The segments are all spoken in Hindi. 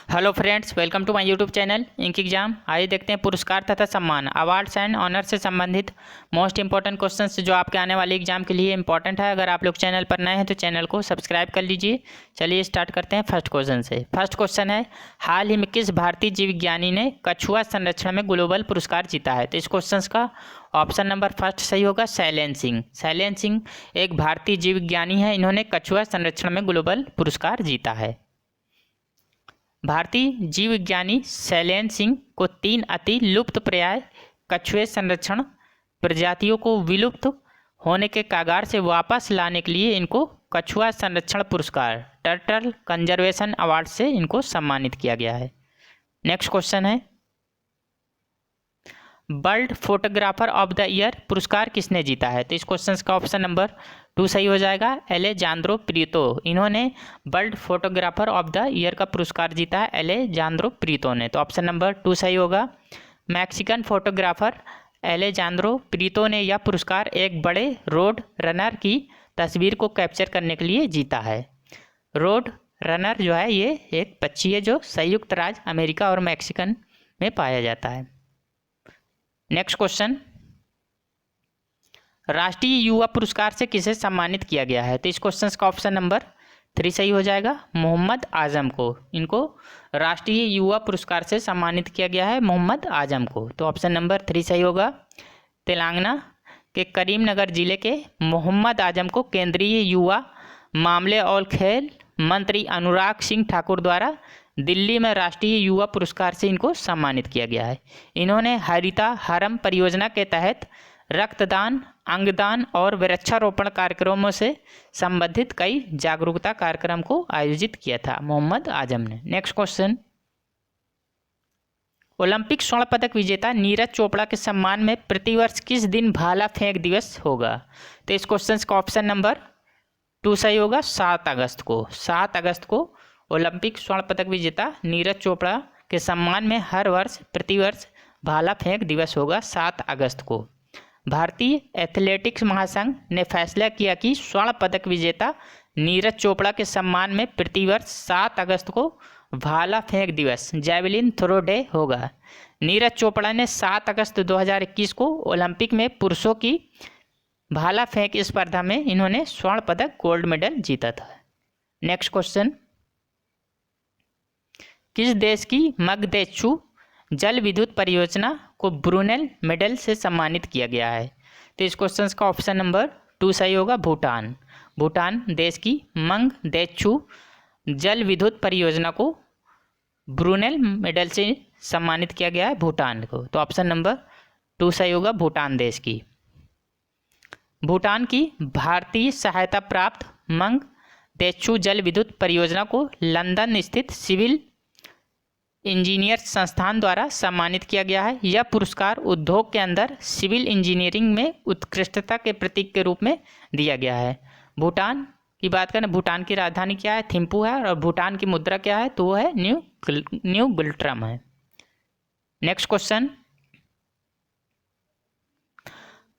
Hello friends, welcome to my YouTube channel ink exam. आइए देखते हैं पुरस्कार तथा सम्मान, अवार्ड्स एंड ऑनर से संबंधित मोस्ट इंपॉर्टेंट क्वेश्चंस जो आपके आने वाले एग्जाम के लिए इंपॉर्टेंट है। अगर आप लोग चैनल पर नए हैं तो चैनल को सब्सक्राइब कर लीजिए। चलिए स्टार्ट करते हैं फर्स्ट क्वेश्चन से। फर्स्ट क्वेश्चन है, हाल ही में किस भारतीय जीव विज्ञानी ने कछुआ संरक्षण में ग्लोबल पुरस्कार जीता है? तो इस क्वेश्चन का ऑप्शन नंबर फर्स्ट सही होगा, शैलेंद्र सिंह। शैलेंद्र सिंह एक भारतीय जीव विज्ञानी है, इन्होंने कछुआ संरक्षण में ग्लोबल पुरस्कार जीता है। भारतीय जीव विज्ञानी शैलेंद्र सिंह को 3 अति लुप्त प्राय कछुए संरक्षण प्रजातियों को विलुप्त होने के कगार से वापस लाने के लिए इनको कछुआ संरक्षण पुरस्कार टर्टल कंजर्वेशन अवार्ड से इनको सम्मानित किया गया है। नेक्स्ट क्वेश्चन है, world photographer of the year पुरस्कार किसने जीता है? तो इस क्वेश्चन का ऑप्शन नंबर 2 सही हो जाएगा, एलेजांद्रो प्रीतो। इन्होंने world photographer of the year का पुरस्कार जीता है, एलेजांद्रो प्रीतो ने। तो ऑप्शन नंबर 2 सही होगा। मैक्सिकन फोटोग्राफर एलेजांद्रो प्रीतो ने यह पुरस्कार एक बड़े रोड रनर की तस्वीर को कैप्चर करने के लिए जीता है। रोड रनर जो है ये एक पक्षी है जो संयुक्त राज्य अमेरिका और मैक्सिकन में पाया जाता है। नेक्स्ट क्वेश्चन, राष्ट्रीय युवा पुरस्कार से किसे सम्मानित किया गया है? तो इस क्वेश्चन का ऑप्शन नंबर 3 सही हो जाएगा, मोहम्मद आजम को। इनको राष्ट्रीय युवा पुरस्कार से सम्मानित किया गया है, मोहम्मद आजम को। तो ऑप्शन नंबर 3 सही होगा। तेलंगाना के करीमनगर जिले के मोहम्मद आजम को केंद्रीय युवा मामले और खेल मंत्री अनुराग सिंह ठाकुर द्वारा दिल्ली में राष्ट्रीय युवा पुरस्कार से इनको सम्मानित किया गया है। इन्होंने हरिता हरम परियोजना के तहत रक्तदान, अंगदान और वृक्षारोपण कार्यक्रमों से संबंधित कई जागरूकता कार्यक्रम को आयोजित किया था, मोहम्मद आजम ने। नेक्स्ट क्वेश्चन, ओलंपिक स्वर्ण पदक विजेता नीरज चोपड़ा के सम्मान में प्रतिवर्ष किस दिन भाला फेंक दिवस होगा? तो इस क्वेश्चन का ऑप्शन नंबर 2 सही होगा, 7 अगस्त को। 7 अगस्त को ओलंपिक स्वर्ण पदक विजेता नीरज चोपड़ा के सम्मान में हर वर्ष प्रतिवर्ष भाला फेंक दिवस होगा 7 अगस्त को। भारतीय एथलेटिक्स महासंघ ने फैसला किया कि स्वर्ण पदक विजेता नीरज चोपड़ा के सम्मान में प्रतिवर्ष 7 अगस्त को भाला फेंक दिवस जैवलिन थ्रो डे होगा। नीरज चोपड़ा ने 7 अगस्त 2021 को ओलंपिक में पुरुषों की भाला फेंक स्पर्धा में इन्होंने स्वर्ण पदक गोल्ड मेडल जीता था। नेक्स्ट क्वेश्चन, किस देश की मगदेचु जल विद्युत परियोजना को ब्रूनेल मेडल से सम्मानित किया गया है? तो इस क्वेश्चन का ऑप्शन नंबर 2 सही होगा, भूटान। भूटान देश की मंगदेचु जल विद्युत परियोजना को ब्रूनेल मेडल से सम्मानित किया गया है, भूटान को। तो ऑप्शन नंबर 2 सही होगा, भूटान देश की। भूटान की भारतीय सहायता प्राप्त मंगदेचु जल विद्युत परियोजना को लंदन स्थित सिविल इंजीनियर संस्थान द्वारा सम्मानित किया गया है। यह पुरस्कार उद्योग के अंदर सिविल इंजीनियरिंग में उत्कृष्टता के प्रतीक के रूप में दिया गया है। भूटान की बात करें, भूटान की राजधानी क्या है? थिम्पू है, और भूटान की मुद्रा क्या है? तो वो है न्यू गुल्ट्रम है। Next question,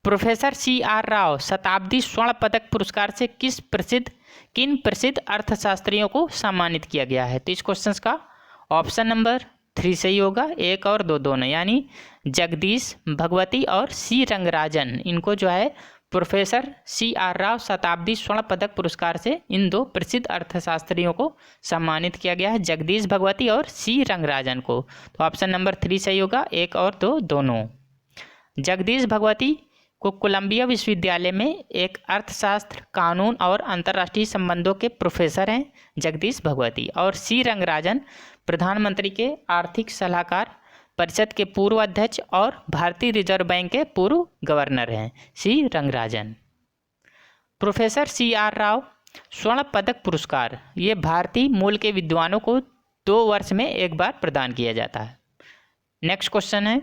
professor CR Rao शताब्दी स्वर्ण पदक पुरस्कार से किन प्रसिद्ध अर्थशास्त्रियों को सम्मानित किया गया है? तो इस क्वेश्चन का ऑप्शन नंबर 3 सही होगा, 1 और 2 दोनों, यानी जगदीश भगवती और C रंगराजन। इनको जो है प्रोफेसर CR राव शताब्दी स्वर्ण पदक पुरस्कार से इन 2 प्रसिद्ध अर्थशास्त्रियों को सम्मानित किया गया है, जगदीश भगवती और C रंगराजन को। तो ऑप्शन नंबर 3 सही होगा, 1 और 2 दोनों। जगदीश भगवती को कोलंबिया विश्वविद्यालय में एक अर्थशास्त्र, कानून और अंतर्राष्ट्रीय संबंधों के प्रोफेसर हैं जगदीश भगवती, और C रंगराजन प्रधानमंत्री के आर्थिक सलाहकार परिषद के पूर्व अध्यक्ष और भारतीय रिजर्व बैंक के पूर्व गवर्नर हैं, C Rangarajan. Professor CR Rao स्वर्ण पदक पुरस्कार ये भारतीय मूल के विद्वानों को 2 वर्ष में एक बार प्रदान किया जाता है। नेक्स्ट क्वेश्चन है,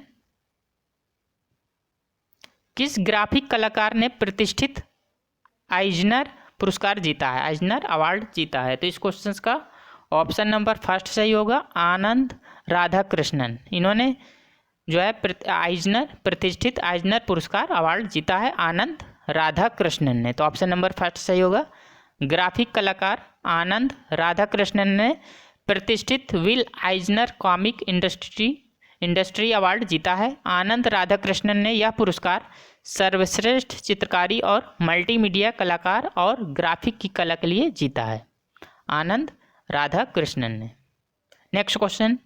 किस ग्राफिक कलाकार ने प्रतिष्ठित आइजनर पुरस्कार जीता है, आइजनर अवार्ड जीता है? तो इस क्वेश्चन का ऑप्शन नंबर फर्स्ट सही होगा, आनंद राधाकृष्णन। इन्होंने जो है प्रतिष्ठित आइजनर पुरस्कार अवार्ड जीता है, आनंद राधाकृष्णन ने। तो ऑप्शन नंबर फर्स्ट सही होगा। ग्राफिक कलाकार आनंद राधाकृष्णन ने प्रतिष्ठित विल आइजनर कॉमिक इंडस्ट्री अवार्ड जीता है। आनंद राधाकृष्णन ने यह पुरस्कार सर्वश्रेष्ठ चित्रकारी और मल्टीमीडिया कलाकार और ग्राफिक की कला के लिए जीता है, आनंद राधाकृष्णन ने। नेक्स्ट क्वेश्चन,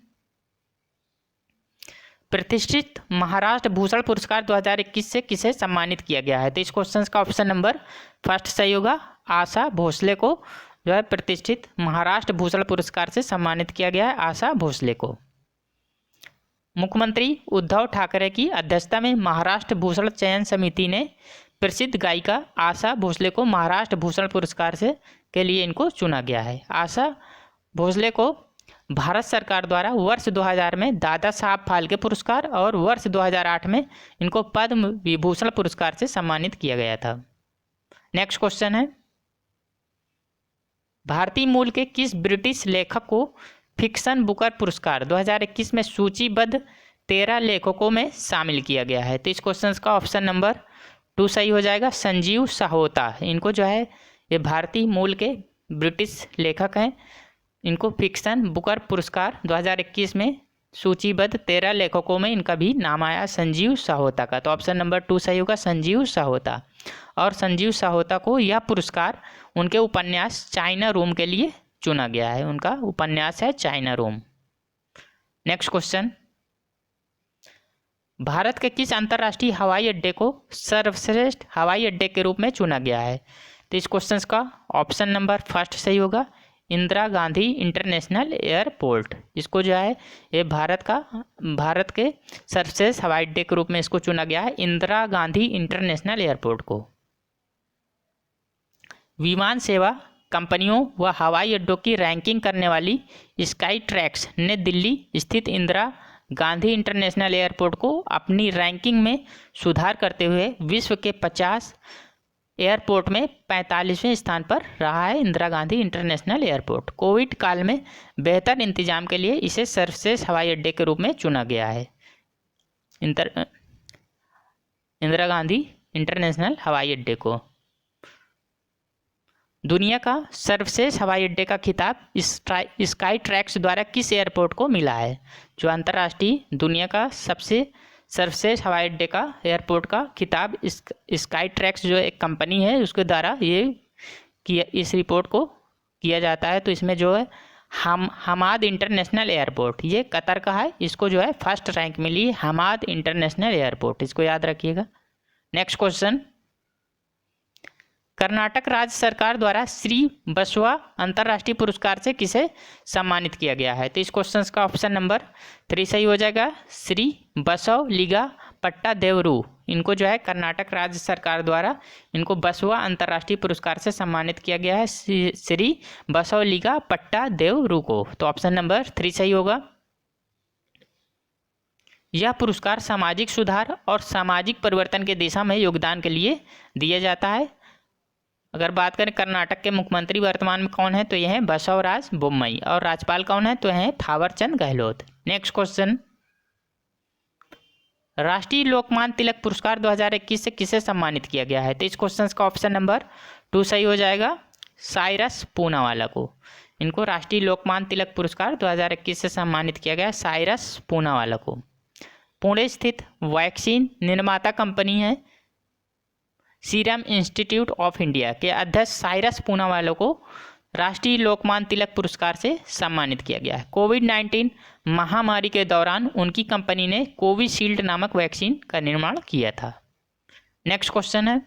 प्रतिष्ठित महाराष्ट्र भूषण पुरस्कार 2021 से किसे सम्मानित किया गया है? तो इस क्वेश्चन का ऑप्शन नंबर फर्स्ट सही होगा। आशा भोसले को जो है प्रतिष्ठित महाराष्ट्र भूषण पुरस्कार से सम्मानित किया गया है, आशा भोसले को। मुख्यमंत्री उद्धव ठाकरे की अध्यक्षता में महाराष्ट्र भूषण चयन समिति ने प्रसिद्ध गायिका आशा भोसले को महाराष्ट्र भूषण पुरस्कार से के लिए इनको चुना गया है। आशा भोसले को भारत सरकार द्वारा वर्ष 2000 में दादा साहब फाल्के पुरस्कार और वर्ष 2008 में इनको पद्म विभूषण पुरस्कार से सम्मानित किया गया था। नेक्स्ट क्वेश्चन है, भारतीय मूल के किस ब्रिटिश लेखक को फिक्शन बुकर पुरस्कार 2021 में सूचीबद्ध 13 लेखकों में शामिल किया गया है? तो इस क्वेश्चन का ऑप्शन नंबर 2 सही हो जाएगा। संजीव साहोता, इनको जो है ये भारतीय मूल के ब्रिटिश लेखक हैं, इनको फिक्शन बुकर पुरस्कार 2021 में सूचीबद्ध 13 लेखकों में इनका भी नाम आया, संजीव साहोता का। तो ऑप्शन नंबर 2 सही होगा, संजीव साहोता। और संजीव साहोता को यह पुरस्कार उनके उपन्यास चाइना रूम के लिए चुना गया है, उनका उपन्यास है China room. Next question, Bharat के किस अंतर्राष्ट्रीय हवाई अड्डे को सर्वश्रेष्ठ हवाई अड्डे के रूप में चुना गया है? तो इस क्वेश्चन का ऑप्शन नंबर फर्स्ट सही होगा, इंदिरा गांधी इंटरनेशनल एयरपोर्ट। इसको जो है ये भारत के सर्वश्रेष्ठ हवाई अड्डे के रूप में इसको चुना गया है, इंदिरा गांधी इंटरनेशनल एयरपोर्ट को। विमान सेवा कंपनियों व हवाई अड्डों की रैंकिंग करने वाली स्काई ट्रैक्स ने दिल्ली स्थित इंदिरा गांधी इंटरनेशनल एयरपोर्ट को अपनी रैंकिंग में सुधार करते हुए विश्व के 50 एयरपोर्ट में 45वें स्थान पर रहा है। Indira Gandhi international airport Covid काल में बेहतर इंतजाम के लिए इसे सर्वश्रेष्ठ हवाई अड्डे के रूप में चुना गया है, इंदिरा गांधी इंटरनेशनल हवाई अड्डे को। दुनिया का सर्वश्रेष्ठ हवाई अड्डे का खिताब स्काई ट्रैक्स द्वारा किस एयरपोर्ट को मिला है? जो अंतर्राष्ट्रीय दुनिया का सबसे सर्वश्रेष्ठ हवाई अड्डे का एयरपोर्ट का खिताब स्काई ट्रैक्स जो एक कंपनी है उसके द्वारा इस रिपोर्ट को किया जाता है। तो इसमें जो है हमाद इंटरनेशनल एयरपोर्ट, ये कतर का है, इसको जो है फर्स्ट रैंक मिली है, हमाद इंटरनेशनल एयरपोर्ट, इसको याद रखिएगा। नेक्स्ट क्वेश्चन, कर्नाटक राज्य सरकार द्वारा श्री बसवा अंतर्राष्ट्रीय पुरस्कार से किसे सम्मानित किया गया है? तो इस क्वेश्चन का ऑप्शन नंबर 3 सही हो जाएगा, श्री बसव लिगा पट्टा देवरू। इनको जो है कर्नाटक राज्य सरकार द्वारा इनको बसवा अंतर्राष्ट्रीय पुरस्कार से सम्मानित किया गया है, श्री बसव लिगा पट्टा देवरू को। तो ऑप्शन नंबर 3 सही होगा। यह पुरस्कार सामाजिक सुधार और सामाजिक परिवर्तन के दिशा में योगदान के लिए दिया जाता है। अगर बात करें कर्नाटक के मुख्यमंत्री वर्तमान में कौन है, तो यह है बसवराज बोम्मई, और राज्यपाल कौन है, तो यह है थावरचंद गहलोत। नेक्स्ट क्वेश्चन, राष्ट्रीय लोकमान्य तिलक पुरस्कार 2021 से किसे सम्मानित किया गया है? तो इस क्वेश्चन का ऑप्शन नंबर 2 सही हो जाएगा, साइरस पूनावाला को। इनको राष्ट्रीय लोकमान्य तिलक पुरस्कार 2021 से सम्मानित किया गया है, साइरस पूनावाला को। पुणे स्थित वैक्सीन निर्माता कंपनी है सीरम इंस्टीट्यूट ऑफ इंडिया के अध्यक्ष साइरस पूनावाला को राष्ट्रीय लोकमान्य तिलक पुरस्कार से सम्मानित किया गया है। कोविड-19 महामारी के दौरान उनकी कंपनी ने कोविशील्ड नामक वैक्सीन का निर्माण किया था। नेक्स्ट क्वेश्चन है,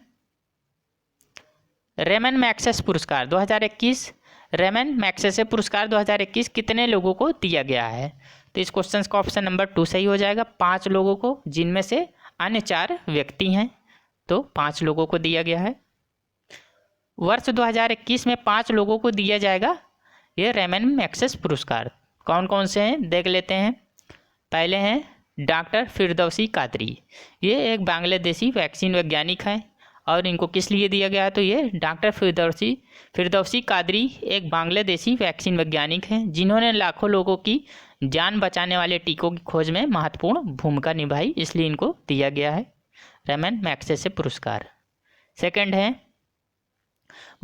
रेमन मैग्सेसे पुरस्कार 2021, रेमन मैग्सेसे पुरस्कार 2021 कितने लोगों को दिया गया है? तो इस क्वेश्चन का ऑप्शन नंबर 2 सही हो जाएगा, 5 लोगों को, जिनमें से अन्य 4 व्यक्ति हैं, तो 5 लोगों को दिया गया है। वर्ष 2021 में 5 लोगों को दिया जाएगा ये रेमन मैग्सेसे पुरस्कार। कौन कौन से हैं देख लेते हैं। पहले हैं डॉक्टर फिरदौसी कादरी, ये एक बांग्लादेशी वैक्सीन वैज्ञानिक हैं, और इनको किस लिए दिया गया है, तो ये डॉक्टर फिरदौसी कादरी एक बांग्लादेशी वैक्सीन वैज्ञानिक हैं जिन्होंने लाखों लोगों की जान बचाने वाले टीकों की खोज में महत्वपूर्ण भूमिका निभाई, इसलिए इनको दिया गया है रेमन मैग्सेसे पुरस्कार। सेकंड है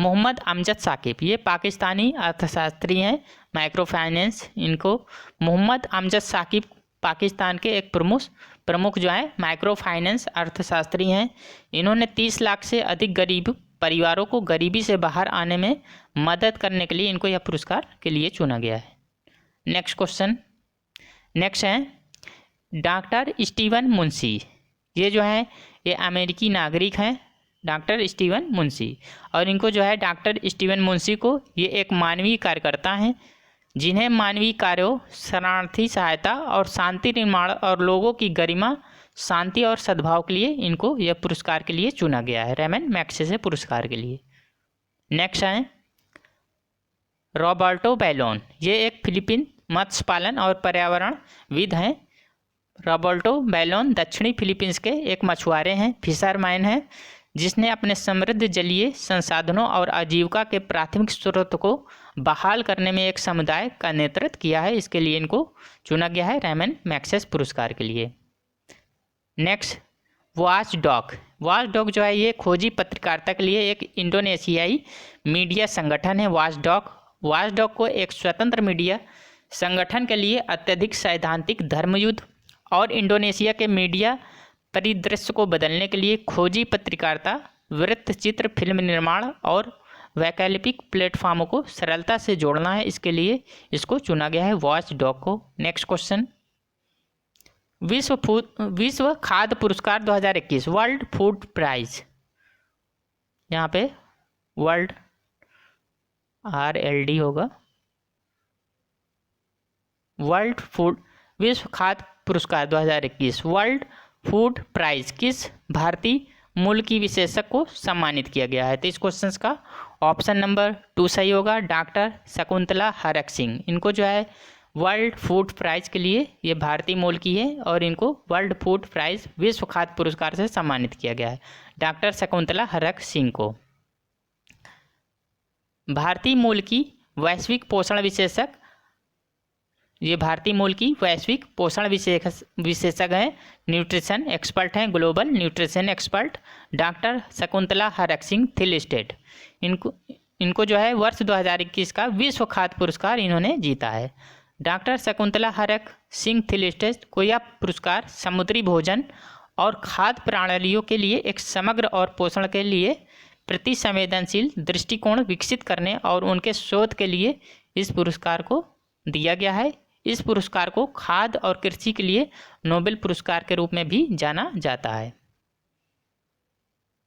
मोहम्मद अमजद साकिब, ये पाकिस्तानी अर्थशास्त्री हैं, माइक्रो फाइनेंस। इनको मोहम्मद अमजद साकिब पाकिस्तान के एक प्रमुख जो है माइक्रो फाइनेंस अर्थशास्त्री हैं। इन्होंने 30 लाख से अधिक गरीब परिवारों को गरीबी से बाहर आने में मदद करने के लिए इनको यह पुरस्कार के लिए चुना गया है। नेक्स्ट क्वेश्चन, नेक्स्ट है डॉक्टर स्टीवन मुंशी। ये जो है ये अमेरिकी नागरिक हैं, डॉक्टर स्टीवन मुंशी। और इनको जो है डॉक्टर स्टीवन मुंशी को ये एक मानवीय कार्यकर्ता हैं जिन्हें मानवीय कार्यों, शरणार्थी सहायता और शांति निर्माण और लोगों की गरिमा, शांति और सद्भाव के लिए इनको यह पुरस्कार के लिए चुना गया है, रेमन मैग्सेसे पुरस्कार के लिए। नेक्स्ट है रॉबर्टो बैलोन। ये एक फिलीपीन मत्स्य पालन और पर्यावरणविद हैं। रॉबर्टो बैलोन दक्षिणी फिलीपींस के एक मछुआरे हैं, फिशरमैन हैं, जिसने अपने समृद्ध जलीय संसाधनों और आजीविका के प्राथमिक स्रोत को बहाल करने में एक समुदाय का नेतृत्व किया है। इसके लिए इनको चुना गया है रेमन मैग्सेसे पुरस्कार के लिए। Next watch dog. Watch dog जो है ये खोजी पत्रकारिता के लिए एक इंडोनेशियाई मीडिया संगठन है। वॉच डॉग को एक स्वतंत्र मीडिया संगठन के लिए अत्यधिक सैद्धांतिक धर्मयुद्ध और इंडोनेशिया के मीडिया परिदृश्य को बदलने के लिए खोजी पत्रकारिता, वृत्तचित्र, फिल्म निर्माण और वैकल्पिक प्लेटफॉर्मों को सरलता से जोड़ना है। इसके लिए इसको चुना गया है वॉच डॉग को। नेक्स्ट क्वेश्चन, विश्व खाद्य पुरस्कार 2021, वर्ल्ड फूड प्राइज। यहाँ पे वर्ल्ड RLD होगा, विश्व खाद्य पुरस्कार 2021 वर्ल्ड फूड प्राइज किस भारतीय मूल की विशेषज्ञ को सम्मानित किया गया है? तो इस क्वेश्चन का ऑप्शन नंबर 2 सही होगा, डॉक्टर शकुंतला हरक सिंह। इनको जो है वर्ल्ड फूड प्राइज के लिए ये भारतीय मूल की है और इनको वर्ल्ड फूड प्राइज विश्व खाद्य पुरस्कार से सम्मानित किया गया है, डॉक्टर शकुंतला हरक सिंह को। भारतीय मूल की वैश्विक पोषण विशेषज्ञ, ये भारतीय मूल की वैश्विक पोषण विशेषज्ञ हैं, न्यूट्रिशन एक्सपर्ट हैं, global nutrition expert, doctor Shakuntala Harak Singh Thilsted. इनको जो है वर्ष 2021 का विश्व खाद्य पुरस्कार इन्होंने जीता है। डॉक्टर शकुंतला हरक सिंह थिलिस्टेट को यह पुरस्कार समुद्री भोजन और खाद्य प्रणालियों के लिए एक समग्र और पोषण के लिए प्रति संवेदनशील दृष्टिकोण विकसित करने और उनके शोध के लिए इस पुरस्कार को दिया गया है। इस पुरस्कार को खाद्य और कृषि के लिए नोबेल पुरस्कार के रूप में भी जाना जाता है।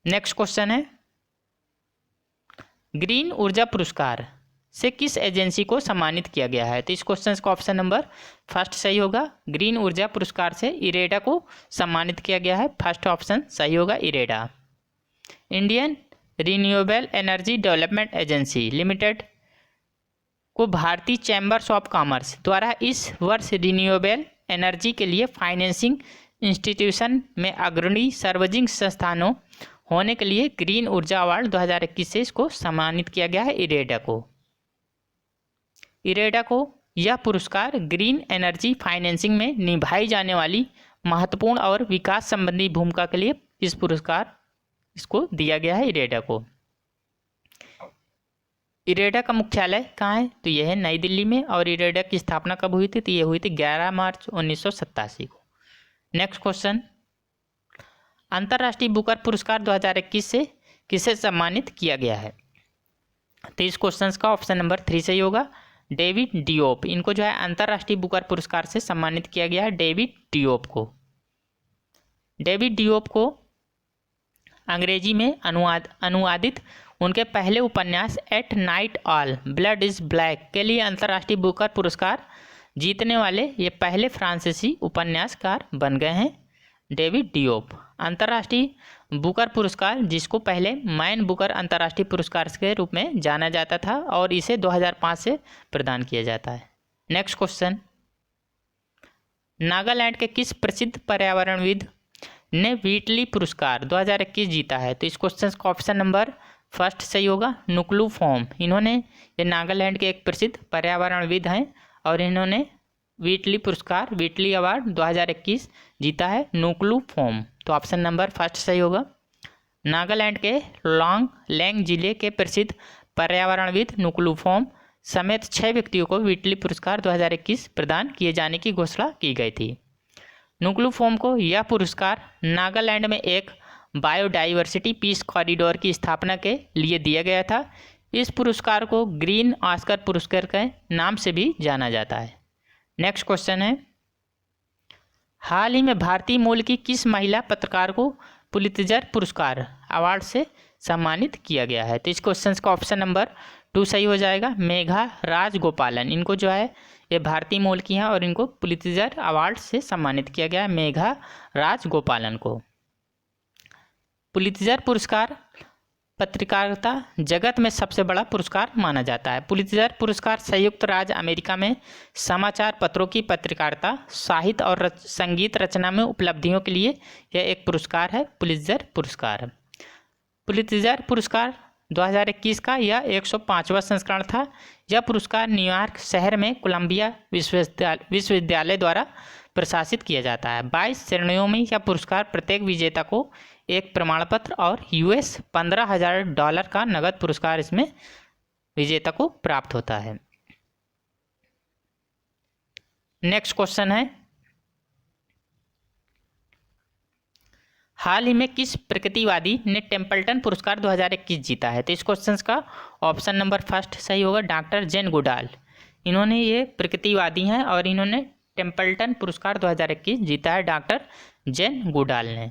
नेक्स्ट क्वेश्चन है ग्रीन ऊर्जा पुरस्कार से किस एजेंसी को सम्मानित किया गया है? तो इस क्वेश्चन का ऑप्शन नंबर 1 सही होगा, ग्रीन ऊर्जा पुरस्कार से इरेडा को सम्मानित किया गया है। फर्स्ट ऑप्शन सही होगा, IREDA. Indian renewable energy development agency limited को भारतीय चैम्बर्स ऑफ कॉमर्स द्वारा इस वर्ष रिन्यूएबल एनर्जी के लिए फाइनेंसिंग इंस्टीट्यूशन में अग्रणी सार्वजनिक संस्थानों होने के लिए ग्रीन ऊर्जा अवार्ड 2021 से इसको सम्मानित किया गया है इरेडा को। इरेडा को यह पुरस्कार ग्रीन एनर्जी फाइनेंसिंग में निभाई जाने वाली महत्वपूर्ण और विकास संबंधी भूमिका के लिए इस पुरस्कार इसको दिया गया है इरेडा को। इरेडा का मुख्यालय कहाँ है? तो यह है नई दिल्ली में। और इरेडा की स्थापना कब हुई थी? तो ये हुई थी 11 मार्च 1987 को। नेक्स्ट क्वेश्चन, अंतर्राष्ट्रीय बुकर पुरस्कार 2021 से किसे सम्मानित किया गया है? तो इस क्वेश्चन का ऑप्शन नंबर 3 सही होगा, डेविड डियोप। इनको जो है अंतर्राष्ट्रीय बुकर पुरस्कार से सम्मानित किया गया है, डेविड डियोप को। डेविड डियोप को अंग्रेजी में अनुवादित उनके पहले उपन्यास at night all blood is black के लिए अंतर्राष्ट्रीय बुकर पुरस्कार जीतने वाले ये पहले फ्रांसीसी उपन्यासकार बन गए हैं, डेविड डियोप। अंतर्राष्ट्रीय बुकर पुरस्कार जिसको पहले मैन बुकर अंतर्राष्ट्रीय पुरस्कार के रूप में जाना जाता था और इसे 2005 से प्रदान किया जाता है। नेक्स्ट क्वेश्चन, नागालैंड के किस प्रसिद्ध पर्यावरणविद ने व्हीटली पुरस्कार 2021 जीता है? तो इस क्वेश्चन का ऑप्शन नंबर 1 सही होगा, नुक्लू फोम। इन्होंने ये नागालैंड के एक प्रसिद्ध पर्यावरणविद हैं और इन्होंने व्हीटली पुरस्कार, व्हीटली अवार्ड 2021 जीता है, नुक्लू फोम। तो ऑप्शन नंबर 1 सही होगा। नागालैंड के लैंग जिले के प्रसिद्ध पर्यावरणविद नुक्लू फोम समेत 6 व्यक्तियों को व्हिटली पुरस्कार 2021 प्रदान किए जाने की घोषणा की गई थी। नुक्लू फोम को यह पुरस्कार नागालैंड में एक बायोडाइवर्सिटी पीस कॉरिडोर की स्थापना के लिए दिया गया था। इस पुरस्कार को ग्रीन ऑस्कर पुरस्कार के नाम से भी जाना जाता है। नेक्स्ट क्वेश्चन है, हाल ही में भारतीय मूल की किस महिला पत्रकार को पुलित्जर पुरस्कार अवार्ड से सम्मानित किया गया है? तो इस क्वेश्चन का ऑप्शन नंबर 2 सही हो जाएगा। मेघा राजगोपालन, इनको जो है ये भारतीय मूल की हैं और इनको पुलित्जर अवार्ड से सम्मानित किया गया है, मेघा राजगोपालन को। पुलित्जर पुरस्कार पत्रकारिता जगत में सबसे बड़ा पुरस्कार माना जाता है। पुलित्जर पुरस्कार संयुक्त राज्य अमेरिका में समाचार पत्रों की पत्रकारिता, साहित्य और संगीत रचना में उपलब्धियों के लिए यह एक पुरस्कार है, पुलित्जर पुरस्कार। पुलित्जर पुरस्कार 2021 का यह 105वां संस्करण था। यह पुरस्कार न्यूयॉर्क शहर में कोलंबिया विश्वविद्यालय द्वारा प्रशासित किया जाता है। 22 श्रेणियों में यह पुरस्कार प्रत्येक विजेता को एक प्रमाण पत्र और US $15,000 का नगद पुरस्कार इसमें विजेता को प्राप्त होता है। नेक्स्ट क्वेश्चन है, हाल ही में किस प्रकृतिवादी ने टेम्पल्टन पुरस्कार 2021 जीता है? तो इस क्वेश्चन का ऑप्शन नंबर फर्स्ट सही होगा, डॉक्टर जेन गुडाल। इन्होंने ये प्रकृतिवादी हैं और इन्होंने टेम्पल्टन पुरस्कार 2021 जीता है, डॉक्टर जेन गुडाल ने।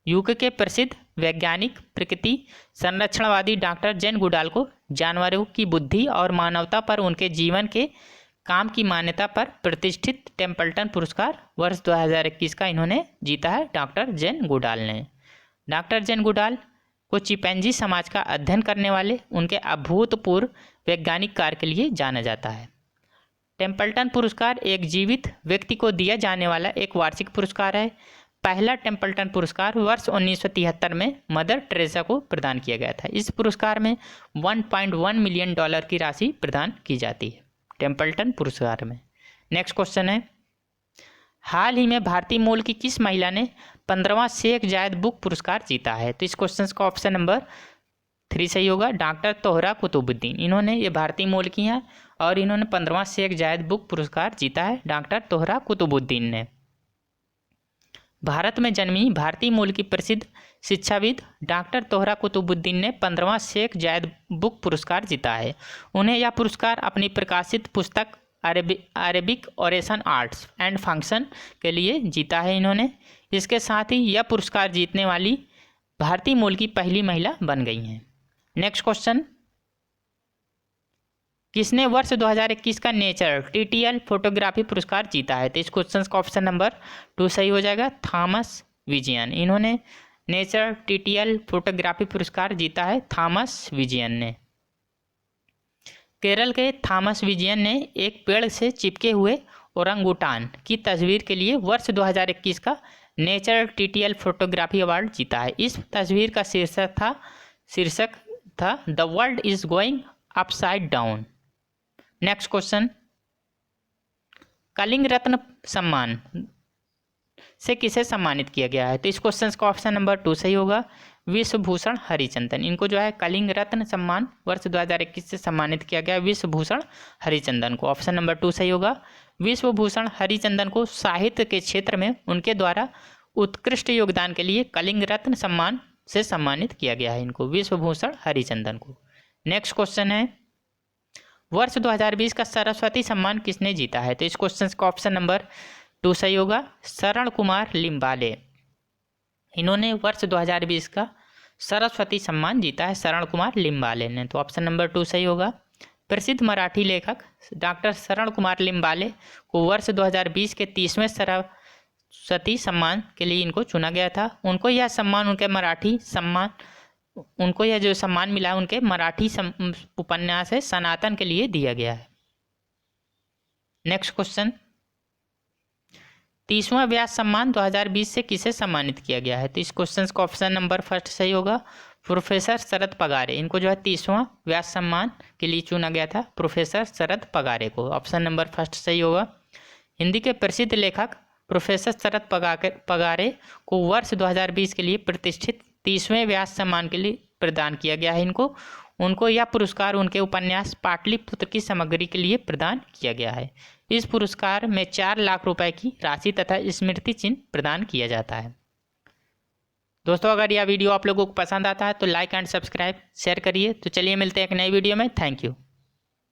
यूके के प्रसिद्ध वैज्ञानिक प्रकृति संरक्षणवादी डॉक्टर जेन गुडाल को जानवरों की बुद्धि और मानवता पर उनके जीवन के काम की मान्यता पर प्रतिष्ठित टेम्पल्टन पुरस्कार वर्ष 2021 का इन्होंने जीता है, डॉक्टर जेन गुडाल ने। डॉक्टर जेन गुडाल को चिंपैंजी समाज का अध्ययन करने वाले उनके अभूतपूर्व वैज्ञानिक कार्य के लिए जाना जाता है। टेम्पल्टन पुरस्कार एक जीवित व्यक्ति को दिया जाने वाला एक वार्षिक पुरस्कार है। पहला टेम्पल्टन पुरस्कार वर्ष 1973 में मदर टेरेसा को प्रदान किया गया था। इस पुरस्कार में $1.1 मिलियन की राशि प्रदान की जाती है टेम्पल्टन पुरस्कार में। नेक्स्ट क्वेश्चन है, हाल ही में भारतीय मूल की किस महिला ने 15वां शेख जायद बुक पुरस्कार जीता है? तो इस क्वेश्चन का ऑप्शन नंबर 3 सही होगा, डॉक्टर तोहरा कुतुबुद्दीन। इन्होंने ये भारतीय मूल की हैं और इन्होंने 15वां शेख जायद बुक पुरस्कार जीता है, डॉक्टर तोहरा कुतुबुद्दीन ने। भारत में जन्मी भारतीय मूल की प्रसिद्ध शिक्षाविद डॉक्टर तोहरा कुतुबुद्दीन ने 15वां शेख जायद बुक पुरस्कार जीता है। उन्हें यह पुरस्कार अपनी प्रकाशित पुस्तक Arabic oration arts and function के लिए जीता है इन्होंने। इसके साथ ही यह पुरस्कार जीतने वाली भारतीय मूल की पहली महिला बन गई हैं। नेक्स्ट क्वेश्चन, किसने वर्ष 2021 का नेचर TTL फोटोग्राफी पुरस्कार जीता है? तो इस क्वेश्चन का ऑप्शन नंबर 2 सही हो जाएगा, थॉमस विजयन। इन्होंने नेचर TTL फोटोग्राफी पुरस्कार जीता है, थॉमस विजयन ने। केरल के थॉमस विजयन ने एक पेड़ से चिपके हुए ओरंगुटान की तस्वीर के लिए वर्ष 2021 का नेचर TTL फोटोग्राफी अवार्ड जीता है। इस तस्वीर का शीर्षक था the world is going upside down. Next question, Kalinga Ratna Samman से किसे सम्मानित किया गया है? तो इस क्वेश्चन का ऑप्शन नंबर 2 सही होगा, विश्वभूषण हरिचंदन। इनको जो है कलिंग रत्न सम्मान वर्ष 2021 से सम्मानित किया गया, विश्वभूषण हरिचंदन को। ऑप्शन नंबर 2 सही होगा। विश्वभूषण हरिचंदन को साहित्य के क्षेत्र में उनके द्वारा उत्कृष्ट योगदान के लिए कलिंग रत्न सम्मान से सम्मानित किया गया है, इनको विश्वभूषण हरिचंदन को। नेक्स्ट क्वेश्चन है, वर्ष 2020 का सरस्वती सम्मान किसने जीता है? तो इस क्वेश्चन का ऑप्शन नंबर 2 सही होगा, शरण कुमार लिम्बाले। इन्होंने वर्ष 2020 का सरस्वती सम्मान जीता है, शरण कुमार लिम्बाले ने। तो ऑप्शन नंबर 2 सही होगा। प्रसिद्ध मराठी लेखक डॉक्टर शरण कुमार लिम्बाले को वर्ष 2020 के 30वें सरस्वती सम्मान के लिए इनको चुना गया था। उनको यह सम्मान उनको यह जो सम्मान मिला है उनके मराठी उपन्यास है सनातन के लिए दिया गया है। नेक्स्ट क्वेश्चन, 30वां व्यास सम्मान 2020 से किसे सम्मानित किया गया है? तो इस क्वेश्चन का ऑप्शन नंबर फर्स्ट सही होगा, प्रोफेसर शरद पगारे। इनको जो है 30वां व्यास सम्मान के लिए चुना गया था, प्रोफेसर शरद पगारे को। ऑप्शन नंबर फर्स्ट सही होगा। हिंदी के प्रसिद्ध लेखक प्रोफेसर शरद पगारे को वर्ष 2020 के लिए प्रतिष्ठित 30वें व्यास सम्मान के लिए प्रदान किया गया है उनको यह पुरस्कार उनके उपन्यास पाटलिपुत्र की सामग्री के लिए प्रदान किया गया है। इस पुरस्कार में 4 लाख रुपए की राशि तथा स्मृति चिन्ह प्रदान किया जाता है। दोस्तों, अगर यह वीडियो आप लोगों को पसंद आता है तो लाइक एंड सब्सक्राइब शेयर करिए। तो चलिए मिलते हैं एक नई वीडियो में। Thank you.